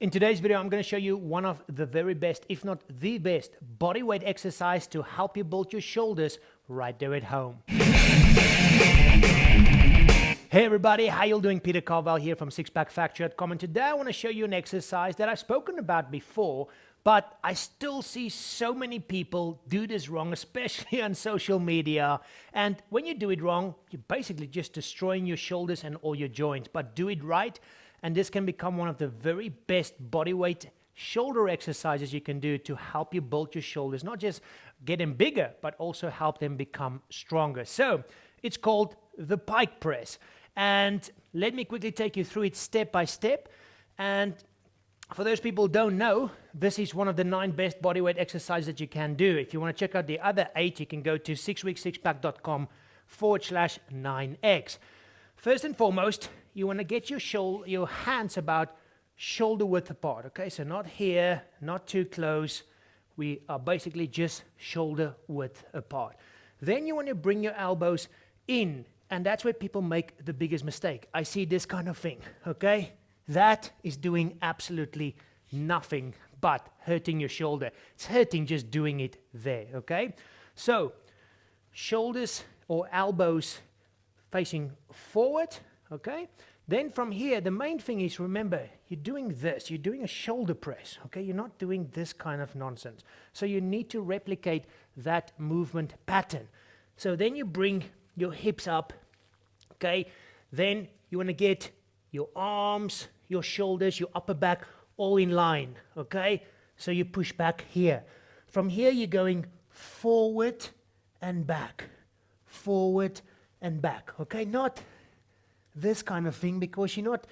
In today's video, I'm going to show you one of the very best, if not the best, bodyweight exercise to help you build your shoulders right there at home. Hey everybody, how you doing? Peter Carvell here from Sixpacfactory.com, and today I want to show you an exercise that I've spoken about before, but I still see so many people do this wrong, especially on social media. And when you do it wrong, you're basically just destroying your shoulders and all your joints. But do it right, and this can become one of the very best bodyweight shoulder exercises you can do to help you build your shoulders, not just get them bigger, but also help them become stronger. So it's called the Pike press. And let me quickly take you through it step by step. And for those people who don't know, this is one of the 9 best bodyweight exercises that you can do. If you want to check out the other 8, you can go to 6weeksixpack.com/9x. First and foremost, you want to get your hands about shoulder width apart, okay? So not here, not too close. We are basically just shoulder width apart. Then you want to bring your elbows in, and that's where people make the biggest mistake. I see this kind of thing, okay? That is doing absolutely nothing but hurting your shoulder. It's hurting just doing it there, okay? So, shoulders or elbows facing forward, okay? Then from here, the main thing is, remember, you're doing this. You're doing a shoulder press, okay? You're not doing this kind of nonsense. So you need to replicate that movement pattern. So then you bring your hips up, okay? Then you want to get your arms, your shoulders, your upper back all in line, okay? So you push back here. From here, you're going forward and back, okay? Not this kind of thing, because you're not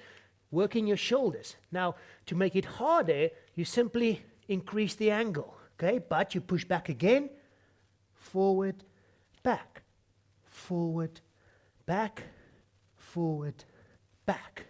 working your shoulders. Now, to make it harder, you simply increase the angle, okay? But you push back again, forward, back, forward, back, forward, back.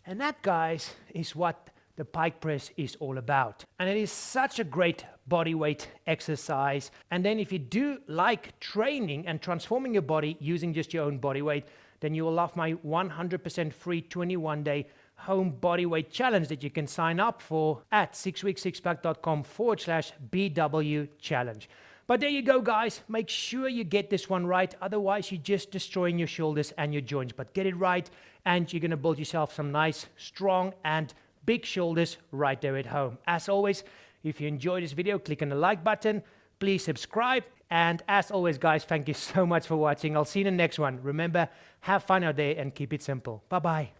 And that, guys, is what the Pike press is all about. And it is such a great bodyweight exercise. And then if you do like training and transforming your body using just your own body weight, then you will love my 100% free 21-day home bodyweight challenge that you can sign up for at 6weeksixpack.com/BW challenge. But there you go, guys. Make sure you get this one right. Otherwise, you're just destroying your shoulders and your joints. But get it right, and you're going to build yourself some nice, strong, and big shoulders right there at home. As always, if you enjoyed this video, click on the like button. Please subscribe. And as always, guys, thank you so much for watching. I'll see you in the next one. Remember, have fun out there and keep it simple. Bye-bye.